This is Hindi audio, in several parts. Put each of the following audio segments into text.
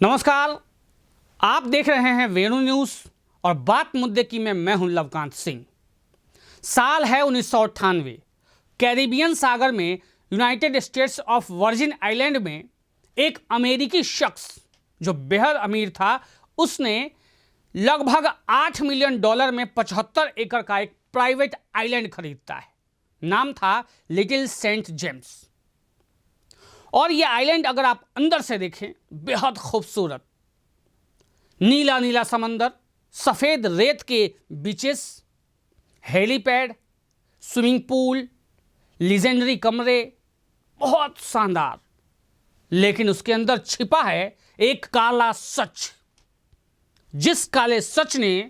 नमस्कार, आप देख रहे हैं वेणु न्यूज़ और बात मुद्दे की में मैं हूं लवकांत सिंह। साल है 1998। कैरिबियन सागर में United states of virgin island में एक अमेरिकी शख्स जो बेहद अमीर था, उसने लगभग $8 मिलियन में 75 एकड़ का एक प्राइवेट आइलैंड खरीदता है। नाम था लिटिल सेंट जेम्स। और यह आइलैंड अगर आप अंदर से देखें, बेहद खूबसूरत, नीला नीला समंदर, सफ़ेद रेत के beaches, helipad, swimming pool, legendary कमरे, बहुत शानदार। लेकिन उसके अंदर छिपा है एक काला सच, जिस काले सच ने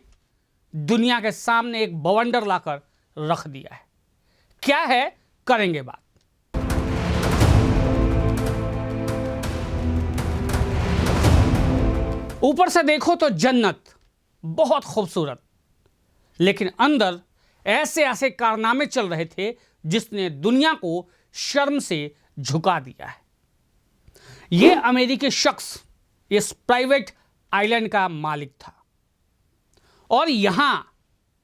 दुनिया के सामने एक बवंडर लाकर रख दिया है। क्या है, करेंगे बात। ऊपर से देखो तो जन्नत, बहुत खूबसूरत, लेकिन अंदर ऐसे ऐसे कारनामे चल रहे थे जिसने दुनिया को शर्म से झुका दिया है। यह अमेरिकी शख्स इस प्राइवेट आइलैंड का मालिक था और यहां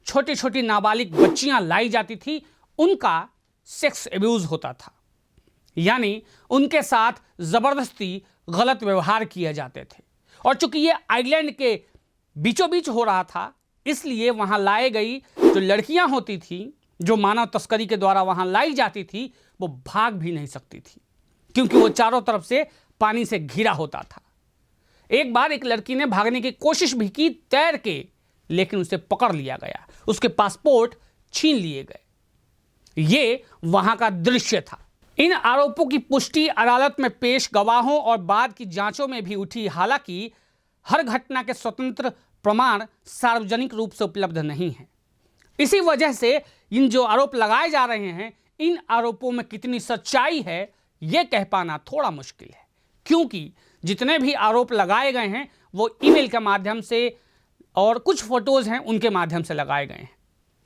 छोटी छोटी नाबालिग बच्चियां लाई जाती थी, उनका सेक्स एब्यूज होता था, यानी उनके साथ जबरदस्ती गलत व्यवहार किए जाते थे। और चूंकि ये आइलैंड के बीचों बीच हो रहा था, इसलिए वहां लाए गई जो लड़कियां होती थी, जो मानव तस्करी के द्वारा वहां लाई जाती थी, वो भाग भी नहीं सकती थी, क्योंकि वो चारों तरफ से पानी से घिरा होता था। एक बार एक लड़की ने भागने की कोशिश भी की तैर के, लेकिन उसे पकड़ लिया गया, उसके पासपोर्ट छीन लिए गए। ये वहां का दृश्य था। इन आरोपों की पुष्टि अदालत में पेश गवाहों और बाद की जांचों में भी उठी। हालांकि हर घटना के स्वतंत्र प्रमाण सार्वजनिक रूप से उपलब्ध नहीं है। इसी वजह से इन जो आरोप लगाए जा रहे हैं, इन आरोपों में कितनी सच्चाई है, यह कह पाना थोड़ा मुश्किल है, क्योंकि जितने भी आरोप लगाए गए हैं वो ईमेल के माध्यम से और कुछ फोटोज हैं उनके माध्यम से लगाए गए हैं।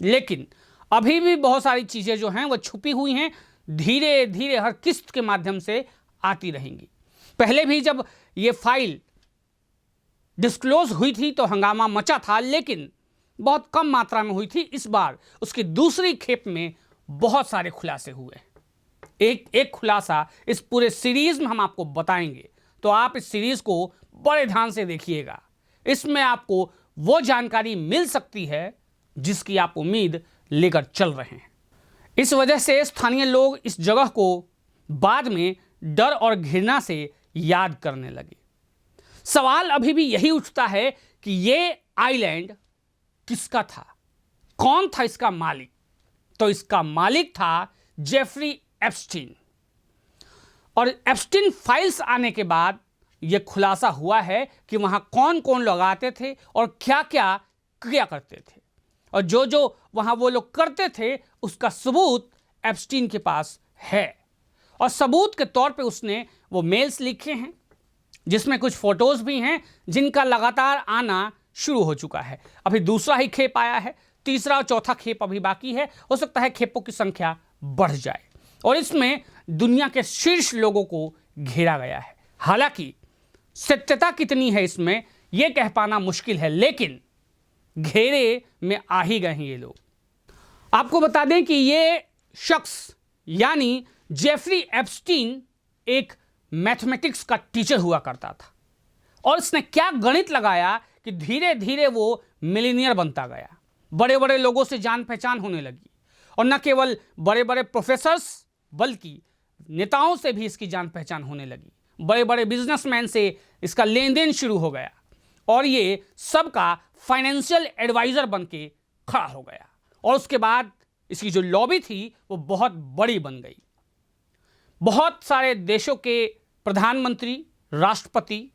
लेकिन अभी भी बहुत सारी चीज़ें जो हैं वो छुपी हुई हैं, धीरे धीरे हर किस्त के माध्यम से आती रहेंगी। पहले भी जब ये फाइल डिस्क्लोज हुई थी तो हंगामा मचा था, लेकिन बहुत कम मात्रा में हुई थी। इस बार उसकी दूसरी खेप में बहुत सारे खुलासे हुए। एक खुलासा इस पूरे सीरीज में हम आपको बताएंगे, तो आप इस सीरीज को बड़े ध्यान से देखिएगा। इसमें आपको वो जानकारी मिल सकती है जिसकी आप उम्मीद लेकर चल रहे हैं। इस वजह से स्थानीय लोग इस जगह को बाद में डर और घृणा से याद करने लगे। सवाल अभी भी यही उठता है कि ये आइलैंड किसका था, कौन था इसका मालिक? तो इसका मालिक था जेफरी एप्स्टीन। और एप्स्टीन फाइल्स आने के बाद यह खुलासा हुआ है कि वहां कौन कौन लोग आते थे और क्या क्या किया करते थे, और जो जो वहां वो लोग करते थे उसका सबूत एप्स्टीन के पास है। और सबूत के तौर पे उसने वो मेल्स लिखे हैं, जिसमें कुछ फोटोज भी हैं, जिनका लगातार आना शुरू हो चुका है। अभी दूसरा ही खेप आया है, तीसरा और चौथा खेप अभी बाकी है। हो सकता है खेपों की संख्या बढ़ जाए। और इसमें दुनिया के शीर्ष लोगों को घेरा गया है। हालांकि सत्यता कितनी है इसमें, यह कह पाना मुश्किल है, लेकिन घेरे में आ ही गए हैं ये लोग। आपको बता दें कि ये शख्स यानी जेफरी एप्स्टीन एक मैथमेटिक्स का टीचर हुआ करता था, और इसने क्या गणित लगाया कि धीरे धीरे वो मिलीनियर बनता गया। बड़े बड़े लोगों से जान पहचान होने लगी, और न केवल बड़े बड़े प्रोफेसर्स बल्कि नेताओं से भी इसकी जान पहचान होने लगी। बड़े बड़े बिजनेसमैन से इसका लेन देन शुरू हो गया, और ये सबका फाइनेंशियल एडवाइजर बन के खड़ा हो गया। और उसके बाद इसकी जो लॉबी थी वो बहुत बड़ी बन गई। बहुत सारे देशों के प्रधानमंत्री, राष्ट्रपति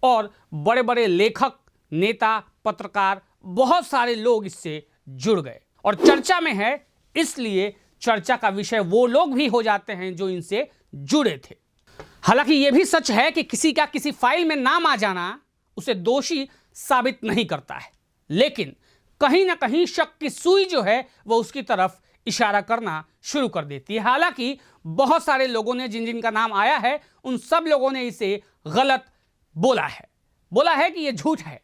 और बड़े बड़े लेखक, नेता, पत्रकार, बहुत सारे लोग इससे जुड़ गए और चर्चा में है। इसलिए चर्चा का विषय वो लोग भी हो जाते हैं जो इनसे जुड़े थे। हालांकि यह भी सच है कि किसी का किसी फाइल में नाम आ जाना उसे दोषी साबित नहीं करता है, लेकिन कहीं ना कहीं शक की सुई जो है वो उसकी तरफ इशारा करना शुरू कर देती है। हालांकि बहुत सारे लोगों ने जिन जिन का नाम आया है, उन सब लोगों ने इसे गलत बोला है, बोला है कि यह झूठ है,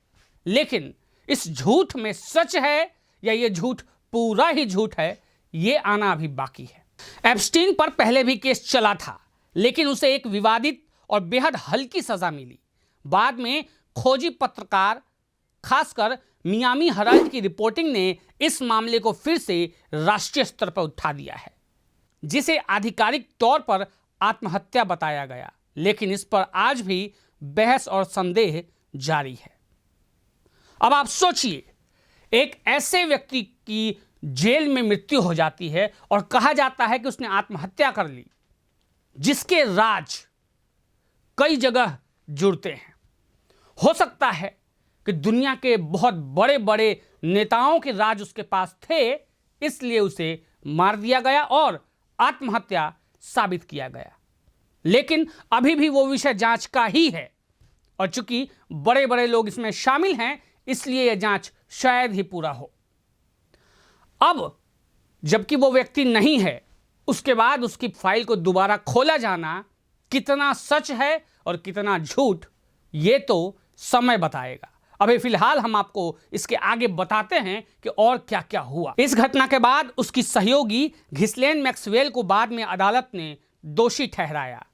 लेकिन इस झूठ में सच है या यह झूठ पूरा ही झूठ है, यह आना अभी बाकी है। एप्स्टीन पर पहले भी केस चला था, लेकिन उसे एक विवादित और बेहद हल्की सजा मिली। बाद में खोजी पत्रकार, खासकर मियामी हेराल्ड की रिपोर्टिंग ने इस मामले को फिर से राष्ट्रीय स्तर पर उठा दिया है, जिसे आधिकारिक तौर पर आत्महत्या बताया गया, लेकिन इस पर आज भी बहस और संदेह जारी है। अब आप सोचिए, एक ऐसे व्यक्ति की जेल में मृत्यु हो जाती है और कहा जाता है कि उसने आत्महत्या कर ली, जिसके राज कई जगह जुड़ते हैं। हो सकता है कि दुनिया के बहुत बड़े बड़े नेताओं के राज उसके पास थे, इसलिए उसे मार दिया गया और आत्महत्या साबित किया गया। लेकिन अभी भी वो विषय जांच का ही है, और चूंकि बड़े बड़े लोग इसमें शामिल हैं, इसलिए यह जांच शायद ही पूरा हो। अब जबकि वो व्यक्ति नहीं है, उसके बाद उसकी फाइल को दोबारा खोला जाना कितना सच है और कितना झूठ, ये तो समय बताएगा। अभी फिलहाल हम आपको इसके आगे बताते हैं कि और क्या क्या हुआ। इस घटना के बाद उसकी सहयोगी घिस्लेन मैक्सवेल को बाद में अदालत ने दोषी ठहराया।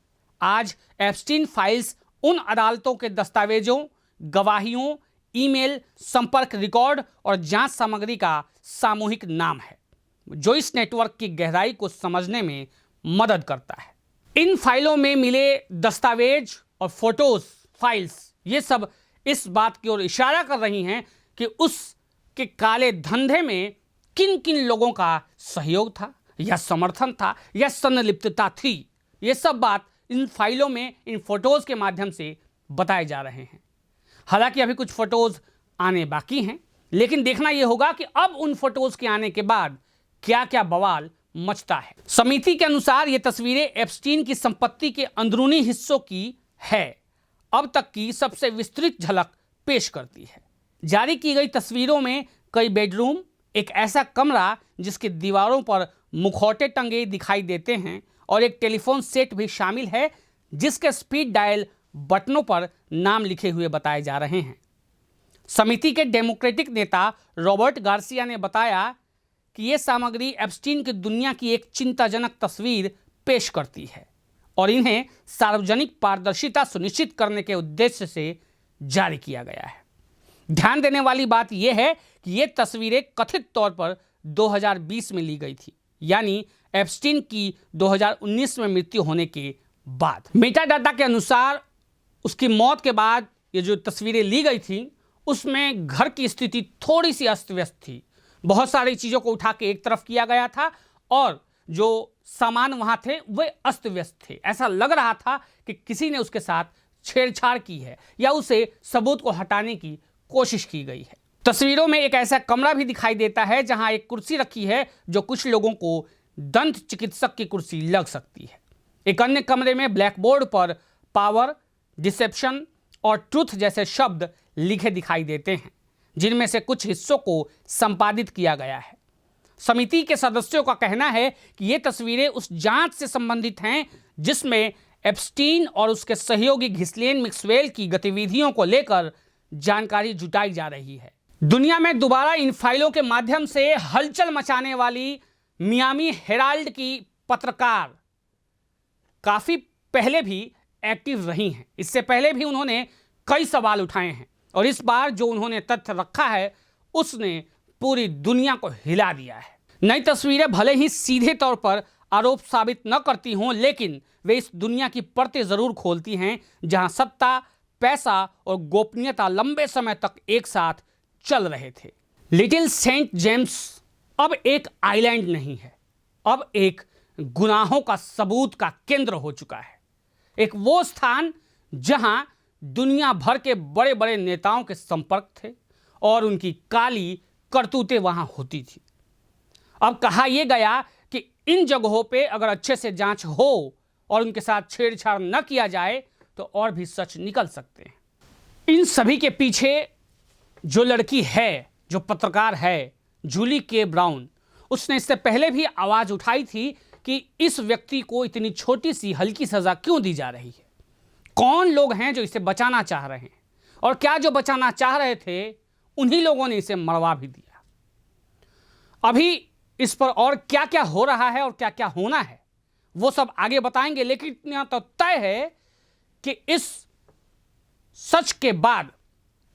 आज एप्स्टीन फाइल्स उन अदालतों के दस्तावेजों, गवाहियों, ईमेल, संपर्क रिकॉर्ड और जांच सामग्री का सामूहिक नाम है, जो इस नेटवर्क की गहराई को समझने में मदद करता है। इन फाइलों में मिले दस्तावेज और फोटोज, फाइल्स, ये सब इस बात की ओर इशारा कर रही हैं कि उसके काले धंधे में किन किन लोगों का सहयोग था या समर्थन था या संलिप्तता थी। ये सब बात इन फाइलों में, इन फोटोज के माध्यम से बताए जा रहे हैं। हालांकि अभी कुछ फोटोज आने बाकी हैं, लेकिन देखना यह होगा कि अब उन फोटोज के आने के बाद क्या क्या बवाल मचता है। समिति के अनुसार ये तस्वीरें एप्स्टीन की संपत्ति के अंदरूनी हिस्सों की है, अब तक की सबसे विस्तृत झलक पेश करती है। जारी की गई तस्वीरों में कई बेडरूम, एक ऐसा कमरा जिसकी दीवारों पर मुखौटे टंगे दिखाई देते हैं और एक टेलीफोन सेट भी शामिल है, जिसके स्पीड डायल बटनों पर नाम लिखे हुए बताए जा रहे हैं। समिति के डेमोक्रेटिक नेता रॉबर्ट गार्सिया ने बताया कि यह सामग्री एप्स्टीन की दुनिया की एक चिंताजनक तस्वीर पेश करती है और इन्हें सार्वजनिक पारदर्शिता सुनिश्चित करने के उद्देश्य से जारी किया गया है। ध्यान देने वाली बात यह है कि ये तस्वीरें कथित तौर पर 2020 में ली गई थी, यानी एप्स्टीन की 2019 में मृत्यु होने के बाद। मेटाडाटा के अनुसार उसकी मौत के बाद ये जो तस्वीरें ली गई थी, उसमें घर की स्थिति थोड़ी सी अस्त व्यस्त थी। बहुत सारी चीज़ों को उठा के एक तरफ किया गया था और जो सामान वहाँ थे वे अस्त व्यस्त थे। ऐसा लग रहा था कि किसी ने उसके साथ छेड़छाड़ की है या उसे सबूत को हटाने की कोशिश की गई है। तस्वीरों में एक ऐसा कमरा भी दिखाई देता है जहां एक कुर्सी रखी है, जो कुछ लोगों को दंत चिकित्सक की कुर्सी लग सकती है। एक अन्य कमरे में ब्लैक बोर्ड पर पावर, डिसेप्शन और ट्रुथ जैसे शब्द लिखे दिखाई देते हैं, जिनमें से कुछ हिस्सों को संपादित किया गया है। समिति के सदस्यों का कहना है कि ये तस्वीरें उस जांच से संबंधित हैं जिसमें एप्स्टीन और उसके सहयोगी घिस्लेन मैक्सवेल की गतिविधियों को लेकर जानकारी जुटाई जा रही है। दुनिया में दोबारा इन फाइलों के माध्यम से हलचल मचाने वाली मियामी हेराल्ड की पत्रकार काफी पहले भी एक्टिव रही हैं। इससे पहले भी उन्होंने कई सवाल उठाए हैं और इस बार जो उन्होंने तथ्य रखा है उसने पूरी दुनिया को हिला दिया है। नई तस्वीरें भले ही सीधे तौर पर आरोप साबित न करती हों, लेकिन वे इस दुनिया की परतें जरूर खोलती हैं जहां सत्ता, पैसा और गोपनीयता लंबे समय तक एक साथ चल रहे थे। लिटिल सेंट जेम्स अब एक आइलैंड नहीं है, अब एक गुनाहों का सबूत का केंद्र हो चुका है। एक वो स्थान जहां दुनिया भर के बड़े बड़े नेताओं के संपर्क थे और उनकी काली करतूतें वहां होती थी। अब कहा यह गया कि इन जगहों पे अगर अच्छे से जांच हो और उनके साथ छेड़छाड़ न किया जाए तो और भी सच निकल सकते हैं। इन सभी के पीछे जो लड़की है, जो पत्रकार है, जूली के ब्राउन, उसने इससे पहले भी आवाज उठाई थी कि इस व्यक्ति को इतनी छोटी सी हल्की सजा क्यों दी जा रही है। कौन लोग हैं जो इसे बचाना चाह रहे हैं, और क्या जो बचाना चाह रहे थे उन्हीं लोगों ने इसे मरवा भी दिया। अभी इस पर और क्या क्या हो रहा है और क्या क्या होना है वो सब आगे बताएंगे, लेकिन इतना तो तय है कि इस सच के बाद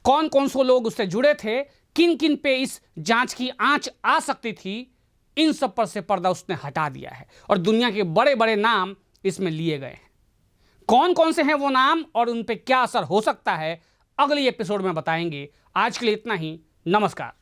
कौन कौन से लोग उससे जुड़े थे, किन किन पे इस जांच की आंच आ सकती थी, इन सब पर से पर्दा उसने हटा दिया है और दुनिया के बड़े बड़े नाम इसमें लिए गए हैं। कौन कौन से हैं वो नाम और उन पे क्या असर हो सकता है अगले एपिसोड में बताएंगे। आज के लिए इतना ही। नमस्कार।